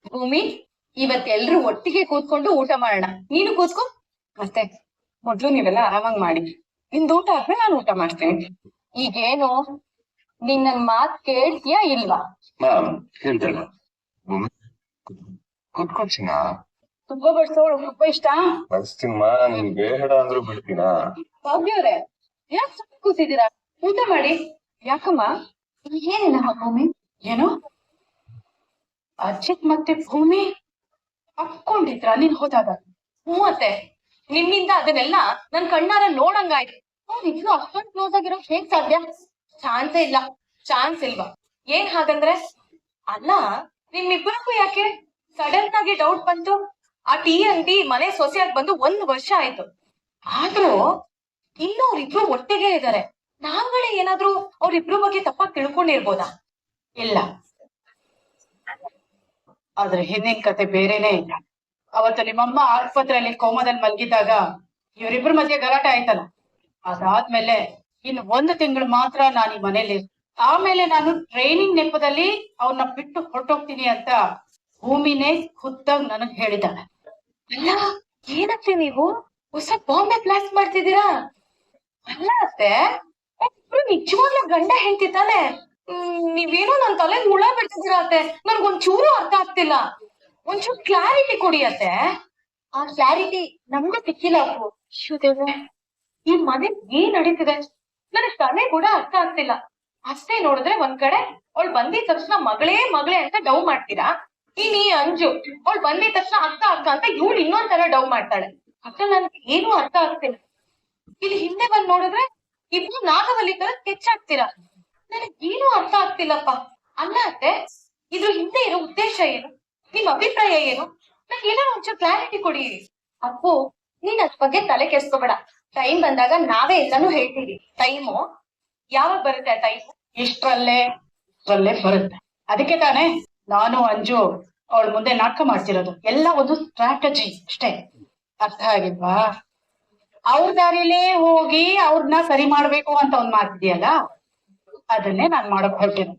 ಭೂಮಿ, ಇವತ್ತೆಲ್ರು ಒಟ್ಟಿಗೆ ಕೂತ್ಕೊಂಡು ಊಟ ಮಾಡೋಣ. ನೀನು ಕೂತ್ಕೋ. ಮತ್ತೆ ಮೊದ್ಲು ನೀವೆಲ್ಲ ಆರಾಮಾಗಿ ಮಾಡಿ, ನಿಮ್ದು ಊಟ ಆದ್ಮೇಲೆ ನಾನು ಊಟ ಮಾಡ್ತೇನೆ. ಈಗೇನು ನೀನ್ ನನ್ ಮಾತ್ ಕೇಳ್ತೀಯಾ ಇಲ್ವಾ? ಹೇಳ್ತೇನೆ. ಕುತ್ಕೊಳ್ಸಿನ ತುಂಬ ಬಡ್ಸೋಳು ತುಂಬ ಇಷ್ಟ. ಬಡಿಸ್ತೀನಮ್ಮ, ನಿನ್ ಬೇಡ ಅಂದ್ರೂ ಬಿಡ್ತೀನ. ಭಾಗ್ಯವ್ರೆ, ಯಾಕೆ ಸುಮ್ಮನೆ ಕೂತಿದ್ದೀರಾ? ಊಟ ಮಾಡಿ. ಯಾಕಮ್ಮ? ಏನಿಲ್ಲ ಭೂಮಿ. ಏನು ಅಜಿತ್ ಮತ್ತೆ ಭೂಮಿ ಅಪ್ಕೊಂಡಿದ್ರ ನೀನ್ ಹೋದಾಗ? ಹ್ಞೂ ಅತ್ತೆ, ನಿಮ್ಮಿಂದ ಅದನ್ನೆಲ್ಲ ನನ್ ಕಣ್ಣಾರ ನೋಡಂಗಾಯ್ತು. ಅವ್ರಿಬ್ರು ಅಷ್ಟೊಂದು ಕ್ಲೋಸ್ ಆಗಿರೋ ಹೇಗ್ ಸಾಧ್ಯ? ಚಾನ್ಸ್ ಇಲ್ವಾ? ಏನ್ ಹಾಗಂದ್ರೆ? ಅಲ್ಲ, ನಿಮ್ಮಿಬ್ಬರಿಗೂ ಯಾಕೆ ಸಡನ್ ಆಗಿ ಡೌಟ್ ಬಂತು? ಆ ಟೀ ಅಂಗಡಿ ಮನೆ ಸೊಸೆಯಾಗಿ ಬಂದು 1 ವರ್ಷ ಆಯ್ತು. ಆದ್ರೂ ಇನ್ನೂ ಅವ್ರಿಬ್ರು ಒಟ್ಟಿಗೆ ಇದಾರೆ. ನಾವುಗಳೇ ಏನಾದ್ರೂ ಅವ್ರಿಬ್ರು ಬಗ್ಗೆ ತಪ್ಪಾಗಿ ತಿಳ್ಕೊಂಡಿರ್ಬೋದಾ? ಇಲ್ಲ, ಆದ್ರೆ ಹಿಂದಿನ ಕತೆ ಬೇರೆನೇ ಇಲ್ಲ. ಅವತ್ತು ನಿಮ್ಮಮ್ಮ ಆಸ್ಪತ್ರೆಯಲ್ಲಿ ಕೋಮದಲ್ಲಿ ಮಲಗಿದ್ದಾಗ ಇವರಿಬ್ರ ಮಧ್ಯೆ ಗಲಾಟೆ ಆಯ್ತಲ್ಲ, ಅದಾದ್ಮೇಲೆ ಇನ್ನು 1 ತಿಂಗಳು ಮಾತ್ರ ನಾನು ಈ ಮನೇಲಿ. ಆಮೇಲೆ ನಾನು ಟ್ರೈನಿಂಗ್ ನೆಪದಲ್ಲಿ ಅವ್ರನ್ನ ಬಿಟ್ಟು ಹೊರಟೋಗ್ತೀನಿ ಅಂತ ಭೂಮಿನೇ ಖುದ್ದಾಗಿ ನನಗ್ ಹೇಳಿದ್ದಾಳೆ. ಅಲ್ಲ, ಏನತ್ತೆ ನೀವು ಹೊಸ ಬಾಂಬೆ ಬ್ಲಾಸ್ಟ್ ಮಾಡ್ತಿದ್ದೀರಾ? ಅಲ್ಲ ಅತ್ತೆ, ಇಬ್ರು ನಿಜವಾಗ್ಲೂ ಗಂಡ ಹೆಂಡತಿ ತಾನೆ? ನೀವೇನೋ ನನ್ ತಲೆ ಹುಳ ಬಿಡ್ತಿದ್ದೀರಾ ಅತ್ತೆ. ನನ್ಗೊಂಚೂರು ಅರ್ಥ ಆಗ್ತಿಲ್ಲ. ಒಂಚೂರು ಕ್ಲಾರಿಟಿ ಕೊಡಿ ಅತ್ತೆ. ಆ ಕ್ಲಾರಿಟಿ ನಮ್ಗೂ ಸಿಕ್ಕಿಲ್ಲ ಅಪ್ಪು. ದೇವ್ರೆ, ಈ ಮನೆ ಏನ್ ನಡೀತಿದೆ ನನಗ್ ತಲೆ ಕೂಡ ಅರ್ಥ ಆಗ್ತಿಲ್ಲ. ಅಷ್ಟೇ ನೋಡಿದ್ರೆ ಒಂದ್ ಕಡೆ ಅವಳು ಬಂದಿದ ತಕ್ಷಣ ಮಗಳೇ ಅಂತ ಡೌ ಮಾಡ್ತೀರಾ. ಈ ಅಂಜು ಅವಳು ಬಂದಿದ ತಕ್ಷಣ ಅಕ್ಕ ಅಂತ ಇವಳು ಇನ್ನೊಂದ್ ಡೌ ಮಾಡ್ತಾಳೆ. ಅಕ್ಕ ನನ್ಗೆ ಏನೂ ಅರ್ಥ ಆಗ್ತಿಲ್ಲ. ಇಲ್ಲಿ ಹಿಂದೆ ಬಂದ್ ನೋಡಿದ್ರೆ ಇಬ್ರು ನಾಗವಲ್ಲಿ ತರ ಕೆಚ್ಚಾಗ್ತೀರಾ. ನನಗ್ ಏನೂ ಅರ್ಥ ಆಗ್ತಿಲ್ಲಪ್ಪ. ಅಲ್ಲ ಅತ್ತೆ, ಇದ್ರ ಹಿಂದೆ ಇರೋ ಉದ್ದೇಶ ಏನು? ನಿಮ್ ಅಭಿಪ್ರಾಯ ಏನು? ನಂಗೆ ಏನಾದ್ರು ಒಂಚೂರು ಕ್ಲಾರಿಟಿ ಕೊಡಿ. ಅಪ್ಪು, ನೀನ್ ಅದ್ ಬಗ್ಗೆ ತಲೆ ಕೆಡ್ಸ್ಕೋಬೇಡ. ಟೈಮ್ ಬಂದಾಗ ನಾವೇ ಎಲ್ಲಾನು ಹೇಳ್ತೀವಿ. ಟೈಮು ಯಾವಾಗ ಬರುತ್ತೆ? ಆ ಟೈಮ್ ಇಷ್ಟ್ರಲ್ಲೇ ಬರುತ್ತೆ. ಅದಕ್ಕೆ ತಾನೇ ನಾನು ಅಂಜು ಅವಳ ಮುಂದೆ ನಾಟಕ ಮಾಡ್ತಿರೋದು. ಎಲ್ಲ ಒಂದು ಸ್ಟ್ರಾಟಜಿ ಅಷ್ಟೇ. ಅರ್ಥ ಆಗಿಲ್ವಾ? ಅವ್ರ ದಾರಿಲೇ ಹೋಗಿ ಅವ್ರನ್ನ ಸರಿ ಮಾಡ್ಬೇಕು ಅಂತ ಒಂದ್ ಮಾತಿದೆಯಲ್ಲ, ಅದನ್ನೇ ನಾನ್ ಮಾಡಕ್ ಹೊರಟಿರೋದು.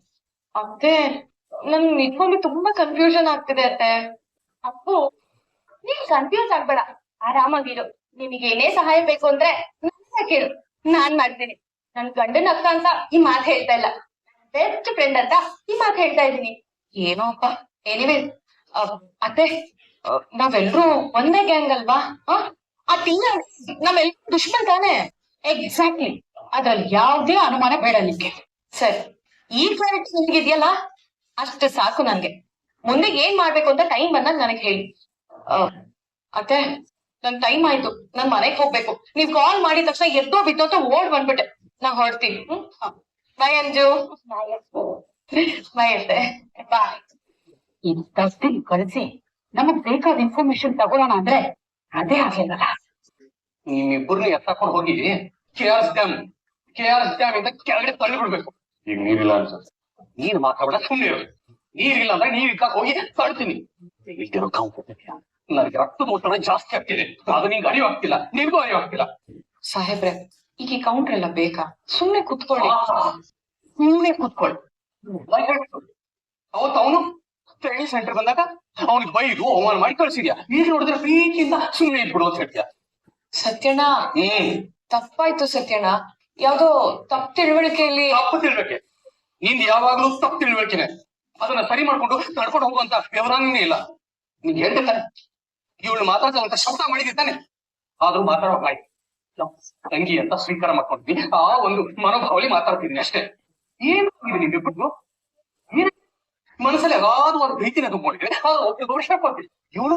ಅತ್ತೆ, ನನ್ ನಿಜವಾಗ್ಲೂ ತುಂಬಾ ಕನ್ಫ್ಯೂಷನ್ ಆಗ್ತಿದೆ ಅತ್ತೆ. ಅಪ್ಪು, ನೀನ್ ಕನ್ಫ್ಯೂಸ್ ಆಗ್ಬೇಡ, ಆರಾಮಾಗಿರು. ನಿಮಗೆ ಏನೇ ಸಹಾಯ ಬೇಕು ಅಂದ್ರೆ ನನ್ನ ಕೇಳು, ನಾನ್ ಮಾಡ್ತೀನಿ. ನನ್ ಗಂಡನ ಅಕ್ಕ ಅಂತ ಈ ಮಾತು ಹೇಳ್ತಾ ಇಲ್ಲ, ಬೆಸ್ಟ್ ಫ್ರೆಂಡ್ ಅಂತ ಈ ಮಾತು ಹೇಳ್ತಾ ಇದೀನಿ. ಏನೋ ಅಪ್ಪ. ಎನಿವೇ ಅತ್ತೆ, ನಾವೆಲ್ರೂ ಒಂದೇ ಗ್ಯಾಂಗ್ ಅಲ್ವಾ? ಆ ಟೀನ ನಮ್ಮೆಲ್ಲ ದುಶ್ಮನ್ ತಾನೆ? ಎಕ್ಸಾಕ್ಟ್ಲಿ, ಅದ್ರಲ್ಲಿ ಯಾವ್ದೇ ಅನುಮಾನ ಬೇಡ ನಿಮ್ಗೆ. ಸರಿ, ಈ ಕ್ಲಾರಿಟಿ ನಿಮ್ಗಿದ್ಯಲ್ಲ, ಅಷ್ಟು ಸಾಕು ನನ್ಗೆ. ಮುಂದೆ ಏನ್ ಮಾಡ್ಬೇಕು ಅಂತ ಟೈಮ್ ಬಂದಾಗ ನನಗೆ ಹೇಳಿ. ಅತ್ತೆ, ನನ್ ಟೈಮ್ ಆಯ್ತು, ನನ್ ಮನೆಗ್ ಹೋಗ್ಬೇಕು. ನೀವ್ ಕಾಲ್ ಮಾಡಿದ ತಕ್ಷಣ ಎದ್ದೋ ಬಿದ್ದೋ ಅಂತ ಓಡ್ ಬಂದ್ಬಿಟ್ಟೆ. ನಾ ಹೊರಡ್ತೀನಿ. ಬಾಯ್ ಅಂಜು. ಬಾಯ್ ಅತ್ತೆ. ಬಾಯ್. ಈ ಕಳಿಸಿ ನಮಗ್ ಬೇಕಾದ ಇನ್ಫಾರ್ಮೇಶನ್ ತಗೊಳ್ಳೋಣ ಅಂದ್ರೆ ಅದೇ ಆಗಿಲ್ಲಲ್ಲ. ನಿಮ್ಮಿಬ್ಬರನ್ನ ಎತ್ತಾಕೊಂಡು ಹೋಗಿ ಕೆ ಆರ್ ಡ್ಯಾಮ್ ಇಂದ ಕೆಳಗಡೆ ತಳ್ಳಿ ಬಿಡ್ಬೇಕು. ಈಗ ನೀರಿಲ್ಲ ಅನ್ಸುತ್ತೆ. ನೀರ್ ಮಾತಾಡ ಸುಮ್ಮನೆ ಇರು. ನೀರಿಲ್ಲ ಅಂದ್ರೆ ನೀರ್ ಇಕ್ಕ ಹೋಗಿ ತಳ್ತೀನಿ. ನನಗೆ ರಕ್ತ ಒತ್ತಡ ಜಾಸ್ತಿ ಆಗ್ತಿದೆ, ಅದು ನಿಂಗೆ ಅರಿವಾಗ್ತಿಲ್ಲ, ನಿನ್ಗೂ ಅರಿವಾಗ್ತಿಲ್ಲ. ಸಾಹೇಬ್ರೆ, ಈಗ ಈ ಕೌಂಟರ್ ಎಲ್ಲ ಬೇಕಾ? ಸುಮ್ನೆ ಕುತ್ಕೊಳ್ಳಿ. ಅವತ್ತು ಅವನು ಟ್ರೈನಿಂಗ್ ಸೆಂಟರ್ ಬಂದಾಗ ಅವನಿಗೆ ಬೈದು ಅವಮಾನ ಮಾಡಿ ಕಳ್ಸಿದ್ಯಾ. ಈಗ ನೋಡಿದ್ರೆ ಪ್ರೀತಿಯಿಂದ ಸುಮ್ಮನೆ ಇದ್ಬಿಡು ಅಂತ ಹೇಳ್ತೀಯ. ಸತ್ಯಣ್ಣ, ತಪ್ಪಾಯ್ತು ಸತ್ಯಣ್ಣ. ಯಾವ್ದೋ ತಪ್ಪು ತಿಳುವಳಿಕೆಯಲ್ಲಿ. ತಪ್ಪು ತಿಳ್ಬೇಕೆ? ನಿಂದು ಯಾವಾಗ್ಲೂ ತಪ್ಪು ತಿಳ್ಬೇಕೇನೆ. ಅದನ್ನ ಸರಿ ಮಾಡ್ಕೊಂಡು ನಡ್ಕೊಂಡು ಹೋಗುವಂತ ವ್ಯವಧಾನನೇ ಇಲ್ಲ. ನಿಂಗೆ ಹೇಳ್ತಾನೆ ಇವಳು ಮಾತಾಡ್ತಂತ ಶಬ್ದ ಮಾಡಿದ್ದಾನೆ, ಆದ್ರೂ ಮಾತಾಡೋಕಾಯ್ತು. ತಂಗಿ ಅಂತ ಸ್ವೀಕಾರ ಮಾಡ್ಕೊಂಡಿದ್ದೀನಿ, ಆ ಒಂದು ಮನೋಭಾವಲಿ ಮಾತಾಡ್ತಿದ್ದೀನಿ ಅಷ್ಟೇ. ಏನು ನಿಮ್ಮಿಬ್ಬರು ಮನಸ್ಸಲ್ಲಿ ಯಾವ್ದು ಒಂದು ಪ್ರೀತಿನ ತುಂಬಿಕೊಂಡಿದ್ರೆ ಇಷ್ಟಪಡ್ತೀನಿ. ಇವಳು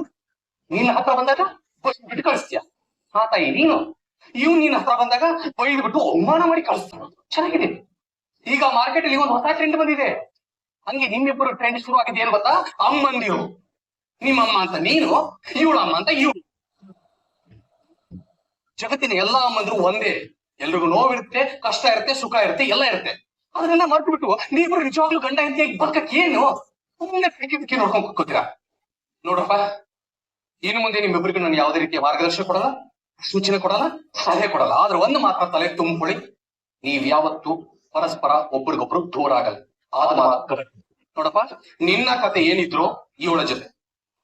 ನಿನ್ನ ಹತ್ರ ಬಂದಾಗ ಬಿಟ್ಟು ಕಳಿಸ್ತೀಯ. ಆ ತಾಯಿ ನೀನು, ಇವ್ ನಿನ್ನ ಹತ್ರ ಬಂದಾಗ ಬೈದು ಬಿಟ್ಟು ಅವಮಾನ ಮಾಡಿ ಕಳಿಸ್ತಾನ. ಚೆನ್ನಾಗಿದೆ. ಈಗ ಮಾರ್ಕೆಟ್ ಅಲ್ಲಿ ಒಂದು ಹೊಸ ಟ್ರೆಂಡ್ ಬಂದಿದೆ. ಹಂಗೆ ನಿಮ್ಮಿಬ್ಬರು ಟ್ರೆಂಡ್ ಶುರು ಆಗಿದೆ. ಏನ್ ಗೊತ್ತಾ? ಅಮ್ಮಂದಿರು. ನಿಮ್ಮಮ್ಮ ಅಂತ ನೀನು, ಇವಳ ಅಮ್ಮ ಅಂತ ಇವಳು. ಜಗತ್ತಿನ ಎಲ್ಲಾ ಅಮ್ಮಂದ್ರು ಒಂದೇ. ಎಲ್ರಿಗೂ ನೋವಿರುತ್ತೆ, ಕಷ್ಟ ಇರುತ್ತೆ, ಸುಖ ಇರುತ್ತೆ, ಎಲ್ಲ ಇರುತ್ತೆ. ಅದನ್ನೆಲ್ಲ ಮರ್ತು ಬಿಟ್ಟು ನೀವಿಬ್ರು ನಿಜವಾಗ್ಲೂ ಗಂಡ ಹೆಂಡತಿ ಬದುಕಕ್ಕೆ ಏನು ಸುಮ್ಮನೆ ಪ್ರೀತಿ ನೋಡ್ಕೊಂಡ್ ಕೂತ್ಕೋತೀರಾ? ನೋಡಪ್ಪ, ಇನ್ನು ಮುಂದೆ ನಿಮ್ಮಿಬ್ಬರಿಗೂ ನಾನು ಯಾವುದೇ ರೀತಿಯ ಮಾರ್ಗದರ್ಶನ ಕೊಡಲ್ಲ, ಸೂಚನೆ ಕೊಡಲ್ಲ, ಸಲಹೆ ಕೊಡಲ್ಲ. ಆದ್ರೆ ಒಂದು ಮಾತ್ರ ತಲೆ ತುಂಬಿಕೊಳ್ಳಿ, ನೀವ್ ಯಾವತ್ತು ಪರಸ್ಪರ ಒಬ್ರಿಗೊಬ್ರು ದೂರ ಆಗಲ್ಲ. ಆದ ನೋಡಪ್ಪ, ನಿನ್ನ ಕತೆ ಏನಿದ್ರು ಇವಳ ಜೊತೆ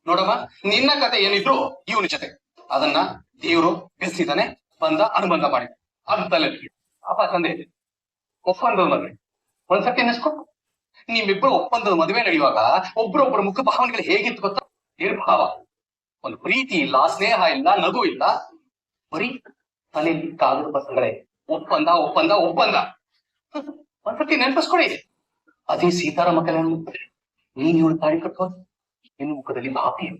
ನೋಡಮ್ಮ, ನಿನ್ನ ಕತೆ ಏನಿದ್ರು ಇವನ ಜೊತೆ ಅದನ್ನ ದೇವ್ರು ಬಿಡಿಸಿದಾನೆ, ಬಂದ ಅನುಬಂಧ ಮಾಡಿ ಅದು ತಲೆ ಅಪ್ಪ ತಂದೆ ಒಪ್ಪಂದದ ಮದುವೆ ಒಂದ್ಸತಿ ನೆನೆಸ್ಕೊ. ನಿಮ್ಮಿಬ್ರು ಒಪ್ಪಂದದ ಮದುವೆ ನಡೆಯುವಾಗ ಒಬ್ರೊಬ್ಬರ ಮುಖ ಭಾವನೆಗಳು ಹೇಗಿತ್ತು ಗೊತ್ತಾ? ನಿರ್ಭಾವ, ಒಂದು ಪ್ರೀತಿ ಇಲ್ಲ, ಸ್ನೇಹ ಇಲ್ಲ, ನಗು ಇಲ್ಲ, ಬರೀ ತಲೆಯಲ್ಲಿ ಕಾಗದ ಪತ್ರಗಳೇ. ಒಪ್ಪಂದ ಒಪ್ಪಂದ ಒಪ್ಪಂದ. ಒಂದ್ಸತಿ ನೆನಪಿಸ್ಕೊಡಿ. ಅದೇ ಸೀತಾರಾಮ ಕಲ್ಯಾಣ ನೀನ್ ಇವಳು ತಾಳಿ ಕಟ್ಟೋದು, ನಿನ್ನ ಮುಖದಲ್ಲಿ ಭಾವನೆ,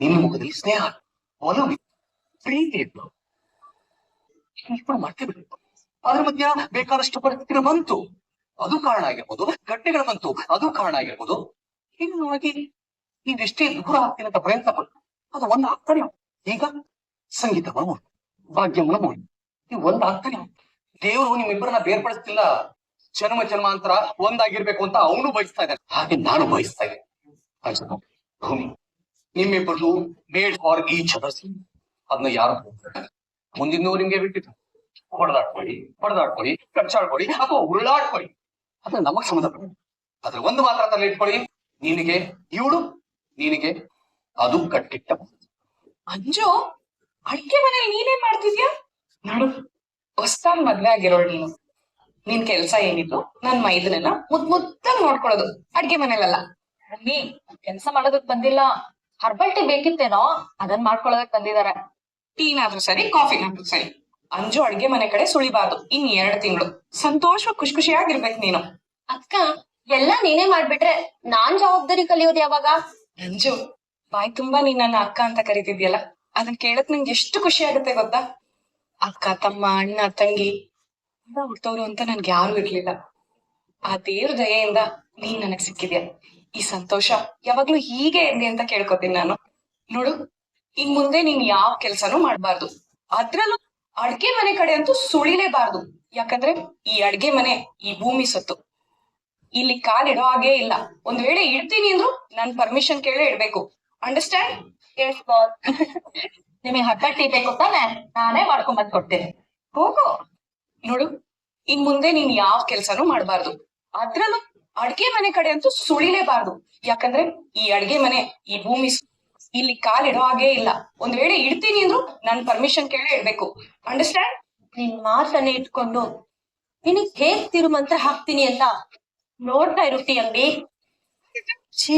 ನಿನ್ನ ಮುಖದಲ್ಲಿ ಸ್ನೇಹ, ಒಲವು, ಪ್ರೀತಿ ಇತ್ತು. ಮರ್ತೇ ಬಿಟ್ಟು ಅದ್ರ ಮಧ್ಯ ಬೇಕಾದಷ್ಟು ಪರಿಸ್ಥಿತಿಗಳು ಬಂತು, ಅದು ಕಾರಣ ಆಗಿರ್ಬೋದು. ಘಟನೆಗಳು ಬಂತು, ಅದು ಕಾರಣ ಆಗಿರ್ಬೋದು. ಹೀಗಾಗಿ ನೀವೆಷ್ಟೇ ದೂರ ಆಗ್ತೀನಿ ಅಂತ ಪ್ರಯತ್ನ ಪಟ್ಟು ಅದು ಒಂದ್ ಆಗ್ತಾನೆ. ಈಗ ಸಂಗೀತ ಮನಮೋಹನ್, ಭಾಗ್ಯ ಮನಮೋಹನ್, ನೀವು ಒಂದ್ ಆಗ್ತಾನೆ. ದೇವರು ನಿಮ್ಮಿಬ್ಬರನ್ನ ಬೇರ್ಪಡಿಸ್ತಿಲ್ಲ. ಜನ್ಮ ಜನ್ಮಾಂತರ ಒಂದಾಗಿರ್ಬೇಕು ಅಂತ ಅವನು ಬಯಸ್ತಾ ಇದ್ದಾನೆ, ಹಾಗೆ ನಾನು ಬಯಸ್ತಾ ಇದ್ದೇನೆ. ಭೂಮಿ, ನಿಮ್ಮಿಬ್ಬರದು ಮೇಡ್ ಫಾರ್ ಈಚ್ ಅದರ್ಸ್. ಅದನ್ನ ಯಾರು ಮುಂದಿನ ನಿಮ್ಗೆ ಬಿಟ್ಟಿತ್ತು. ಹೊಡೆದಾಡ್ಕೊಳ್ಳಿ, ಕಚ್ಚಾಡ್ಕೊಳ್ಳಿ ಅಥವಾ ಉರುಳಾಡ್ಕೊಳ್ಳಿ, ಅದನ್ನ ನಮಗ್ ಸಂಬಂಧಪಟ್ಟ. ಅದ್ರ ಒಂದು ಮಾತ್ರ ತಲೆ ಇಟ್ಕೊಳ್ಳಿ, ನಿನಗೆ ಇವಳು, ನಿನಗೆ ಅದು ಕಟ್ಟಿಟ್ಟ. ಅಂಜು, ಅಡ್ಗೆ ಮನೇಲಿ ನೀನೇನ್ ಮಾಡ್ತಿದ್ಯಾ? ನೋಡು, ಹೊಸ್ತಾಗ್ ಮದ್ವೆ ಆಗಿರೋಳು ನೀನು. ನಿನ್ ಕೆಲ್ಸ ಏನಿತ್ತು, ನನ್ ಮೈದನನ್ನ ಮುದ್ದಾಗ್ ನೋಡ್ಕೊಳ್ಳೋದು, ಅಡ್ಗೆ ಮನೇಲಲ್ಲ. ಮಮ್ಮಿ, ಕೆಲ್ಸ ಮಾಡೋದಕ್ ಬಂದಿಲ್ಲ, ಹರ್ಬಲ್ ಟೀ ಬೇಕಿತ್ತೇನೋ, ಅದನ್ ಮಾಡ್ಕೊಳ್ಳೋದಕ್ ಬಂದಿದಾರೆ. ಟೀನಾದ್ರೂ ಸರಿ, ಕಾಫಿನಾದ್ರೂ ಸರಿ, ಅಂಜು ಅಡ್ಗೆ ಮನೆ ಕಡೆ ಸುಳಿಬಾರ್ದು ಇನ್ 2 ತಿಂಗಳು. ಸಂತೋಷವಾಗಿ ಖುಷಿಯಾಗಿರ್ಬೇಕು ನೀನು. ಅಕ್ಕ, ಎಲ್ಲಾ ನೀನೇ ಮಾಡ್ಬಿಟ್ರೆ ನಾನ್ ಜವಾಬ್ದಾರಿ ಕಲಿಯೋದು ಯಾವಾಗ? ಅಂಜು, ಬಾಯ್ ತುಂಬಾ ನೀನ್ ನನ್ನ ಅಕ್ಕ ಅಂತ ಕರಿತಿದ್ಯಲ್ಲ, ಅದನ್ನ ಕೇಳಕ್ ನಂಗೆ ಎಷ್ಟು ಖುಷಿ ಆಗುತ್ತೆ ಗೊತ್ತಾ? ಅಕ್ಕ, ತಮ್ಮ, ಅಣ್ಣ, ತಂಗಿ ಹುಟ್ಟೋರು ಅಂತ ನನ್ಗೆ ಯಾರು ಇರ್ಲಿಲ್ಲ. ಆ ದೇವ್ರ ದಯೆಯಿಂದ ನೀನ್ ನನಗ್ ಸಿಕ್ಕಿದ್ಯಾ. ಈ ಸಂತೋಷ ಯಾವಾಗ್ಲೂ ಹೀಗೆ ಇರ್ಲಿ ಅಂತ ಕೇಳ್ಕೊತೀನಿ ನಾನು. ನೋಡು, ಇನ್ ಮುಂದೆ ನೀನ್ ಯಾವ ಕೆಲ್ಸನೂ ಮಾಡ್ಬಾರ್ದು, ಅದ್ರಲ್ಲೂ ಅಡ್ಗೆ ಮನೆ ಕಡೆ ಅಂತೂ ಸುಳಿಲೇಬಾರ್ದು. ಯಾಕಂದ್ರೆ ಈ ಅಡ್ಗೆ ಮನೆ ಈ ಭೂಮಿ ಸೊತ್ತು, ಇಲ್ಲಿ ಕಾಲಿಡೋ ಹಾಗೇ ಇಲ್ಲ. ಒಂದ್ ವೇಳೆ ಇಡ್ತೀನಿ ಅಂದ್ರು ನನ್ ಪರ್ಮಿಷನ್ ಕೇಳೇ ಇಡ್ಬೇಕು. ಅಂಡರ್ಸ್ಟ್ಯಾಂಡ್? Yes boss. ನಿಮಗೆ ಹರ್ಬಲ್ ಟೀ ಬೇಕು ತಾನೆ? ನಾನೇ ಮಾಡ್ಕೊಂಡ್ ಬಂದ್ ಕೊಡ್ತೇನೆ. ಹೋಗು. ನೋಡು, ಇನ್ ಮುಂದೆ ನೀನ್ ಯಾವ ಕೆಲ್ಸನೂ ಮಾಡ್ಬಾರ್ದು, ಅದ್ರಲ್ಲೂ ಅಡ್ಗೆ ಮನೆ ಕಡೆ ಅಂತೂ ಸುಳಿಲೇಬಾರ್ದು. ಯಾಕಂದ್ರೆ ಈ ಅಡ್ಗೆ ಮನೆ ಈ ಭೂಮಿ ಇಲ್ಲಿ ಕಾಲಿಡೋ ಹಾಗೇ ಇಲ್ಲ. ಒಂದ್ ವೇಳೆ ಇಡ್ತೀನಿ ಅಂದ್ರು ನನ್ ಪರ್ಮಿಷನ್ ಕೇಳೇ ಇಡ್ಬೇಕು. ಅಂಡರ್ಸ್ಟ್ಯಾಂಡ್? ನಿನ್ ಮಾತನ್ನೇ ಇಟ್ಕೊಂಡು ನಿನಗ್ ಹೇಗ್ ತಿರುಮಂತ್ರ ಹಾಕ್ತೀನಿ ಅಂತ ನೋಡ್ತಾ ಇರುತ್ತಿ ಅಂಗಡಿ. ಛೀ,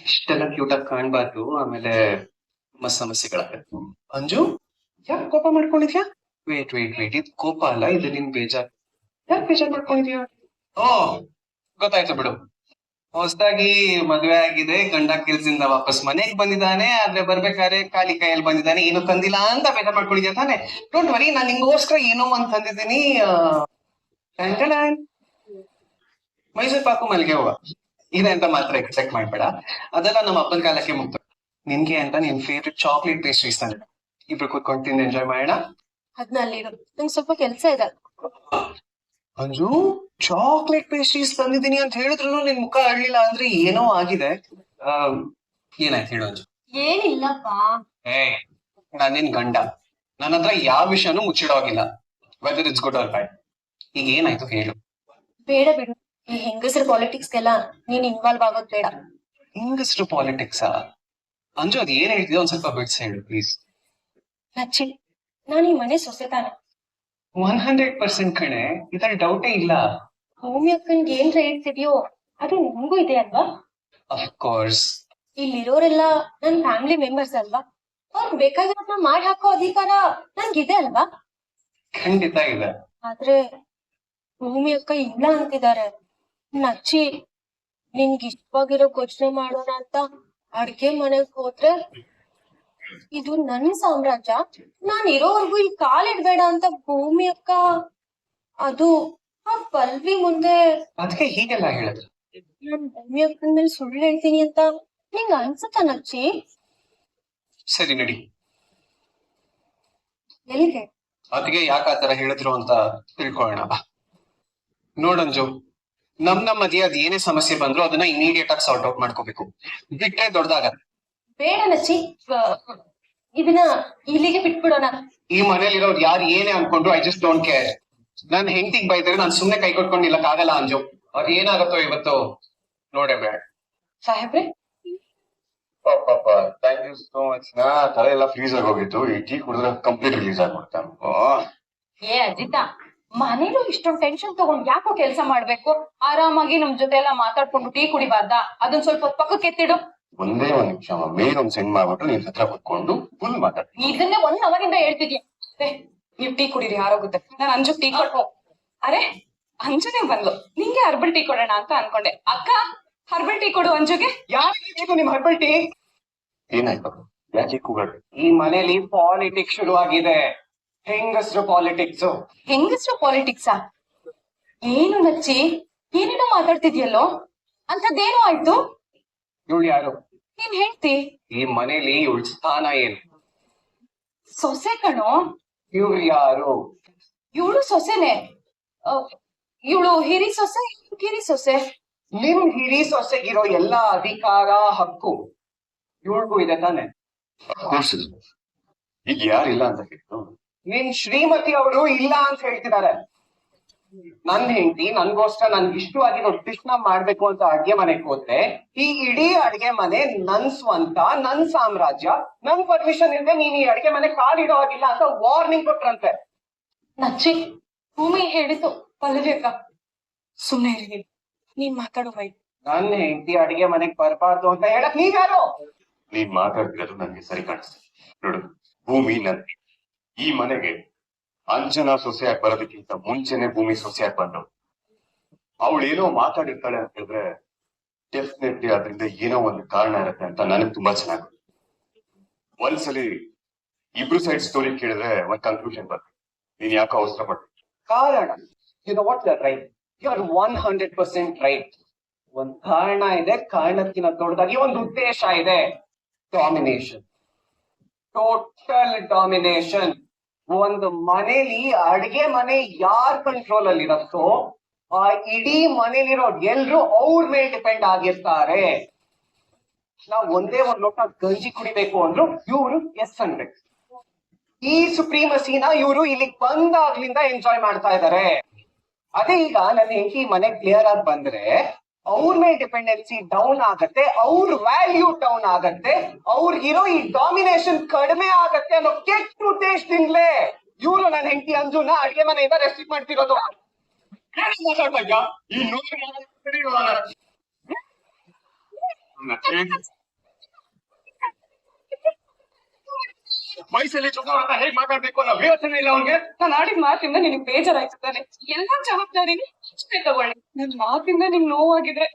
ಇಷ್ಟೆಲ್ಲ ಕ್ಯೂಟ್ ಆಗಿ ಕಾಣ್ಬಾರ್ದು, ಆಮೇಲೆ ತುಂಬಾ ಸಮಸ್ಯೆಗಳಾಗತ್ತೆ. ಅಂಜು, ಯಾಕೆ ಕೋಪ ಮಾಡ್ಕೊಂಡಿದ್ಯಾ? ವೇಟ್, ಇದು ಕೋಪ ಅಲ್ಲ, ಇದು ನಿನ್ ಬೇಜಾರ್. ಯಾಕೆ ಬೇಜಾರ್ ಮಾಡ್ಕೊಂಡಿದ್ಯಾ? ಓ, ಗೊತ್ತಾಯ್ತು ಬಿಡು. ಹೊಸದಾಗಿ ಮದ್ವೆ ಆಗಿದೆ, ಗಂಡ ಕೆಲ್ಸದಿಂದ ವಾಪಸ್ ಮನೆಗ್ ಬಂದಿದ್ದಾನೆ, ಆದ್ರೆ ಬರ್ಬೇಕಾದ್ರೆ ಖಾಲಿ ಕೈಯಲ್ಲಿ ಬಂದಿದ್ದಾನೆ, ಏನು ತಂದಿಲ್ಲ ಅಂತ ಬೇಜಾರ್ ಮಾಡ್ಕೊಂಡಿದ್ಯಾ ತಾನೆ? ಡೋಂಟ್ ವರಿ, ನಾನ್ ನಿಂಗೋಸ್ಕರ ಏನೋ ಒಂದ್ ತಂದಿದ್ದೀನಿ. ಮೈಸೂರ್ ಪಾಕು, ಮಲ್ಲಿಗೆ ಹೂವ ಇದೆ ಅಂತ ಮಾತ್ರ ಎಕ್ಸ್ಪೆಕ್ಟ್ ಮಾಡ್ಬೇಡ. ಅದೆಲ್ಲ ನಮ್ಮ ಅಪ್ಪನ ಕಾಲಕ್ಕೆ ಮುಗ್ದು. ನಿನ್ಗೆ ಅಂತ ನಿನ್ ಫೇವ್ರೆಟ್ ಚಾಕ್ಲೇಟ್ ಪೇಸ್ಟ್ರೀಸ್ ತಂದೆ, ಇಬ್ರು ಕೂತ್ಕೊಂಡು ತಿಂದು ಎಂಜಾಯ್ ಮಾಡೋಣ. ಅದ್ನ ಅಲ್ಲಿರು, ನಂಗೆ ಸ್ವಲ್ಪ ಕೆಲ್ಸ ಇದೆ. ಅಂಜು, ಚಾಕ್ಲೇಟ್ ಪೇಸ್ಟ್ರೀಸ್ ತಂದಿದ್ದೀನಿ ಅಂತ ಹೇಳಿದ್ರು ನಿನ್ ಮುಖ ಆಡ್ಲಿಲ್ಲ ಅಂದ್ರೆ ಏನೋ ಆಗಿದೆ. ಏನಾಯ್ತು ಹೇಳು ಅಂಜು. ಏನಿಲ್ಲಪ್ಪ. ನಾನ್ ನಿನ್ ಗಂಡ, ನನ್ನ ಹತ್ರ ಯಾವ ವಿಷಯನೂ ಮುಚ್ಚಿಡೋಗಿಲ್ಲ, ವೆದರ್ ಇಟ್ಸ್ ಗುಡ್ ಆರ್ ಬ್ಯಾಡ್. ಈಗ ಏನಾಯ್ತು ಹೇಳು. ಬೇಡ ಬಿಡು, ಈ ಹೆಂಗಸರ ಪಾಲಿಟಿಕ್ಸ್ಗೆಲ್ಲ ನೀನ್ ಇನ್ವಾಲ್ವ್ ಆಗೋದ್ ಬೇಡ. ಹೆಂಗಸ್ರು ಪಾಲಿಟಿಕ್ಸಾ? ಅಂಜು, ಅದ್ ಏನ್ ಹೇಳ್ತಿದ್ಯೋ ಒಂದ್ ಸ್ವಲ್ಪ ಬಿಡ್ಸ್ ಹೇಳು ಪ್ಲೀಸ್. ನಚ್ಚಿ, ನಾನ್ ಈ ಮನೆ ಸೊಸೆ ತಾನೆ. 100% ಕಣೆ, ಇದ್ರಲ್ಲಿ ಡೌಟೇ ಇಲ್ಲ. ಭೂಮಿ ಅಕ್ಕನ್ಗೆ ಏನ್ ಹೇಳ್ತಿದ್ಯೋ ಅದು ನಂಗೂ ಇದೆ ಅಲ್ವಾ? ಅಫ್ಕೋರ್ಸ್. ಇಲ್ಲಿರೋರೆಲ್ಲ ನನ್ ಫ್ಯಾಮಿಲಿ ಮೆಂಬರ್ಸ್ ಅಲ್ವಾ? ಅವ್ರು ಬೇಕಾಗಿರೋದ್ನ ಮಾಡಿ ಹಾಕೋ ಅಧಿಕಾರ ನನ್ಗಿದೆ ಅಲ್ವಾ? ಖಂಡಿತ ಇದೆ. ಆದ್ರೆ ಭೂಮಿ ಅಕ್ಕ ಇಲ್ಲ ಅಂತಿದ್ದಾರೆ. ನಚ್ಚಿ, ನಿನ್ಗೆ ಇಷ್ಟವಾಗಿರೋ ಯೋಚನೆ ಮಾಡೋಣ ಅಂತ ಅಡ್ಗೆ ಮನೆಗ್ ಹೋದ್ರೆ ಇದು ನನ್ ಸಾಮ್ರಾಜ್ಯ, ನಾನ್ ಇರೋವರ್ಗು ಈ ಕಾಲಿಡ್ಬೇಡ ಅಂತ ಭೂಮಿ ಅಕ್ಕ, ಅದು ಆ ಪಲ್ವಿ ಮುಂದೆ ಅದಕ್ಕೆ ಹೀಗೆಲ್ಲ ಹೇಳಿದ್ರು. ನಾನ್ ಭೂಮಿ ಅಕ್ಕನ ಮೇಲೆ ಸುಳ್ಳು ಹೇಳ್ತೀನಿ ಅಂತ ನಿಂಗ ಅನ್ಸುತ್ತ ನಚ್ಚಿ? ಸರಿ ನಡಿ. ಎಲ್ಲಿಗೆ? ಅದಕ್ಕೆ ಯಾಕೆ ಆತರ ಹೇಳಿದ್ರು ಅಂತ ತಿಳ್ಕೊಳ್ಳೋಣ ಬಾ. ನೋಡಂಜು, ನಮ್ಮ ಮಧ್ಯೆ ಅದ್ ಏನೇ ಸಮಸ್ಯೆ ಬಂದ್ರು ಅದನ್ನ ಇಮಿಡಿಯೇಟ್ ಆಗಿ ಸಾರ್ಟ್ ಔಟ್ ಮಾಡ್ಕೋಬೇಕು, ಬಿಟ್ರೆ ದೊಡ್ಡದಾಗತ್ತೆ. ಬೇಡ ನಚ್ಚಿ, ಇದನ್ನ ಇಲ್ಲಿಗೆ ಬಿಟ್ಬಿಡೋಣ. ಈ ಮನೇಲಿರೋರು ಯಾರು ಏನೇ ಅನ್ಕೊಂಡ್ರು ಐ ಜಸ್ಟ್ ಡೋಂಟ್ ಕೇರ್. ನನ್ ಹೆಂಡತಿಗ್ ಬೈತಾರೆ, ನಾನ್ ಸುಮ್ನೆ ಕೈ ಕೊಟ್ಕೊಂಡು ನಿಲ್ಲಕ್ಕಾಗಲ್ಲ ಅಂಜು. ಅದ್ ಏನಾಗತ್ತೋ ಇವತ್ತು ನೋಡೇ ಬೇಡ. ಸಾಹೇಬ್ರೆ, ಪಾಪ ಥ್ಯಾಂಕ್ ಯು ಸೋ ಮಚ್. ತಲೆ ಎಲ್ಲ ಫ್ರೀಸ್ ಆಗೋಗಿತ್ತು. ಈ ಟೀ ಕುಡಿದ್ರೆ ಕಂಪ್ಲೀಟ್ ರಿಲೀಸ್ ಆಗ್ಬಿಡ್ತಾ. ಏ ಅಜಿತ, ಮನೇಲೂ ಇಷ್ಟೊಂದು ಟೆನ್ಷನ್ ತಗೊಂಡ್ ಯಾಕೋ ಕೆಲಸ ಮಾಡ್ಬೇಕು? ಆರಾಮಾಗಿ ನಮ್ ಜೊತೆ ಎಲ್ಲ ಮಾತಾಡ್ಕೊಂಡು ಟೀ ಕುಡಿಬಾರ್ದಾ? ಅದನ್ನ ಸ್ವಲ್ಪ ಹೊತ್ತು ಪಕ್ಕಕ್ಕೆ ಎತ್ತಿಡು. ಒಂದೇ ಒಂದ್ ನಿಮಿಷ ಮೇಲ್ ಒಂದ್ ಸೆಂಡ್ ಮಾಡ್ಬಿಟ್ಟು ನಿನ್ ಹತ್ರ ಕುತ್ಕೊಂಡು ಫುಲ್ ಮಾತಾಡ್ತೀನಿ. ಇದನ್ನೇ 1 ಅವರಿಂದ ಹೇಳ್ತಿದ್ಯಾ? ನೀವ್ ಟೀ ಕುಡೀರಿ, ಆರೋಗುತ್ತೆ. ನಾನು ಅಂಜು ಟೀ ಕೊಟ್ಟು. ಅರೆ, ಅಂಜುನೇ ಬಂದ್ಲು. ನಿಂಗೆ ಹರ್ಬಲ್ ಟೀ ಕೊಡೋಣ ಅಂತ ಅನ್ಕೊಂಡೆ. ಅಕ್ಕ, ಹರ್ಬಲ್ ಟೀ ಕೊಡು ಅಂಜುಗೆ. ಯಾರಿಗೆ ಬೇಕು ನಿಮ್ ಹರ್ಬಲ್ ಟೀ? ಏನಾಯ್ತು? ಯಾಕೆ ಕೂಗಾಡ್ರಿ? ಈ ಮನೇಲಿ ಪಾಲಿಟಿಕ್ಸ್ ಶುರುವಾಗಿದೆ. ಹೆಂಗಸ್ರು ಪಾಲಿಟಿಕ್ಸ್. ಹೆಂಗಸ್ರು ಪಾಲಿಟಿಕ್ಸಾ? ಏನು ನಚ್ಚಿ, ಏನೇನೋ ಮಾತಾಡ್ತಿದ್ಯಲ್ಲೋ? ಅಂತದ್ದೇನೋ ಆಯ್ತು? ಇವಳು ಯಾರು? ನೀನ್ ಹೇಳ್ತಿ ಈ ಮನೇಲಿ ಇವಳ ಸ್ಥಾನ ಏನು? ಸೊಸೆ ಕಣೋ. ಇವಳು ಯಾರು? ಇವಳು ಸೊಸೆನೆ. ಇವಳು ಹಿರಿ ಸೊಸೆ, ಕಿರಿ ಸೊಸೆ. ನಿಮ್ ಹಿರಿ ಸೊಸೆಗಿರೋ ಎಲ್ಲಾ ಅಧಿಕಾರ ಹಕ್ಕು ಇವಳಿಗೂ ಇದೆ ತಾನೆ? ಈಗ ಯಾರಿಲ್ಲ ಅಂತ ಕೇಳ್ತು. ನಿನ್ ಶ್ರೀಮತಿ ಅವರು ಇಲ್ಲ ಅಂತ ಹೇಳ್ತಿದ್ದಾರೆ. ನನ್ ಹೆಂಡತಿ ನನ್ಗೋಸ್ಕರ ನನ್ಗೆ ಇಷ್ಟವಾಗಿರೋ ಡಿಶ್ ನ ಮಾಡ್ಬೇಕು ಅಂತ ಅಡ್ಗೆ ಮನೆಗ್ ಹೋದ್ರೆ ಈ ಇಡೀ ಅಡ್ಗೆ ಮನೆ ನನ್ ಸ್ವಂತ, ನನ್ ಸಾಮ್ರಾಜ್ಯ, ನನ್ ಪರ್ಮಿಷನ್ ಇಲ್ಲದೆ ನೀನ್ ಈ ಅಡ್ಗೆ ಮನೆ ಕಾಲಿಡೋ ಆಗಿಲ್ಲ ಅಂತ ವಾರ್ನಿಂಗ್ ಕೊಟ್ರಂತೆ. ನಚ್ಚಿ, ಭೂಮಿ ಹೇಳಿತು ಪಲ್ಲವಿ ಅಕ್ಕ. ಸುಮ್ನೆ ಇರಿ, ನೀನ್ ಮಾತಾಡು ಬೈ. ನನ್ ಹೆಂಡತಿ ಅಡ್ಗೆ ಮನೆಗ್ ಬರ್ಬಾರ್ದು ಅಂತ ಹೇಳಕ್ ನೀವ್ಯಾರು? ನೀನ್ ಮಾತಾಡ್ತಿರೋದು ನನ್ಗೆ ಸರಿ ಕಾಣಿಸ್ತದೆ. ನೋಡು, ಭೂಮಿ ನನ್ ಈ ಮನೆಗೆ ಅಂಜನಾ ಸೊಸೆಯಾಗಿ ಬರೋದಕ್ಕಿಂತ ಮುಂಚೆನೆ ಭೂಮಿ ಸೊಸೆಯಾಗಿ ಬಂದಳು. ಅವಳೇನೋ ಮಾತಾಡಿರ್ತಾಳೆ ಅಂತ ಹೇಳಿದ್ರೆ ಡೆಫಿನೆಟ್ಲಿ ಅದರಿಂದ ಏನೋ ಒಂದು ಕಾರಣ ಇರುತ್ತೆ ಅಂತ ನನಗೆ ತುಂಬಾ ಚೆನ್ನಾಗಿ. ಒಂದ್ಸಲಿ ಇಬ್ರು ಸೈಡ್ ಸ್ಟೋರಿ ಕೇಳಿದ್ರೆ ಒಂದ್ ಕನ್ಕ್ಲೂಷನ್ ಬರ್ತದೆ. ನೀನ್ ಯಾಕೋ ಅವಸರ ಪಡ್ತೀನಿ. ಕಾರಣ, you know what right, you are 100% right. ಒಂದ್ ಕಾರಣ ಇದೆ, ಕಾರಣಕ್ಕಿಂತ ದೊಡ್ಡದಾಗಿ ಒಂದು ಉದ್ದೇಶ ಇದೆ. Domination, total domination. ಒಂದು ಮನೇಲಿ ಅಡ್ಗೆ ಮನೆ ಯಾರ್ ಕಂಟ್ರೋಲ್ ಅಲ್ಲಿ ಇರತ್ತೋ ಆ ಇಡೀ ಮನೇಲಿರೋ ಎಲ್ರು ಅವ್ರ ಮೇಲೆ ಡಿಪೆಂಡ್ ಆಗಿರ್ತಾರೆ. ನಾವ್ ಒಂದೇ ಒಂದ್ ಲೋಟ ಗಂಜಿ ಕುಡಿಬೇಕು ಅಂದ್ರು ಇವ್ರು ಎಸ್ ಅನ್ಬೇಕು. ಈ ಸುಪ್ರೀಮಸಿನ ಇವರು ಇಲ್ಲಿಗೆ ಬಂದಾಗ್ಲಿಂದ ಎಂಜಾಯ್ ಮಾಡ್ತಾ ಇದಾರೆ. ಅದೇ ಈಗ ನನ್ನ ಹೆಂಡತಿ ಮನೆಗ್ ಕ್ಲಿಯರ್ ಆಗಿ ಬಂದ್ರೆ ಅವ್ರ ಮೇಲೆ ಡಿಪೆಂಡೆನ್ಸಿ ಡೌನ್ ಆಗತ್ತೆ, ಅವ್ರ ವ್ಯಾಲ್ಯೂ ಡೌನ್ ಆಗತ್ತೆ, ಅವ್ರಿಗಿರೋ ಈ ಡಾಮಿನೇಷನ್ ಕಡಿಮೆ ಆಗತ್ತೆ ಅನ್ನೋ ಕೆಟ್ಟ ಉದ್ದೇಶದಿಂದಲೇ ಇವ್ರು ನನ್ನ ಹೆಂಡತಿ ಅಂಜುನ ಅಡ್ಗೆ ಮನೆಯಿಂದ ರೆಸ್ಟ್ರಿಕ್ಟ್ ಮಾಡ್ತಿರೋದು. ಮಾತಾಡ್ತಾ ಇದ್ಯಾ? ಈ ವಯಸ್ಸಲ್ಲಿ ಚುನಾವಣೆ ಹೇಗ್ ಮಾತಾಡ್ಬೇಕು ಅನ್ನೋ ವಿವೇಚನೆ ಇಲ್ಲ ಅವ್ನಿಗೆ. ನಾನು ಆಡಿದ ಮಾತಿಂದ ನಿನಗ್ ಬೇಜಾರಾಯ್ತು ತಾನೆ? ಎಲ್ಲಾ ಜವಾಬ್ದಾರಿನಿ ಅಷ್ಟೇ ತಗೊಳ್ಳಿ. ನನ್ ಮಾತಿಂದ ನಿಂಗ್ ನೋವಾಗಿದ್ರೆ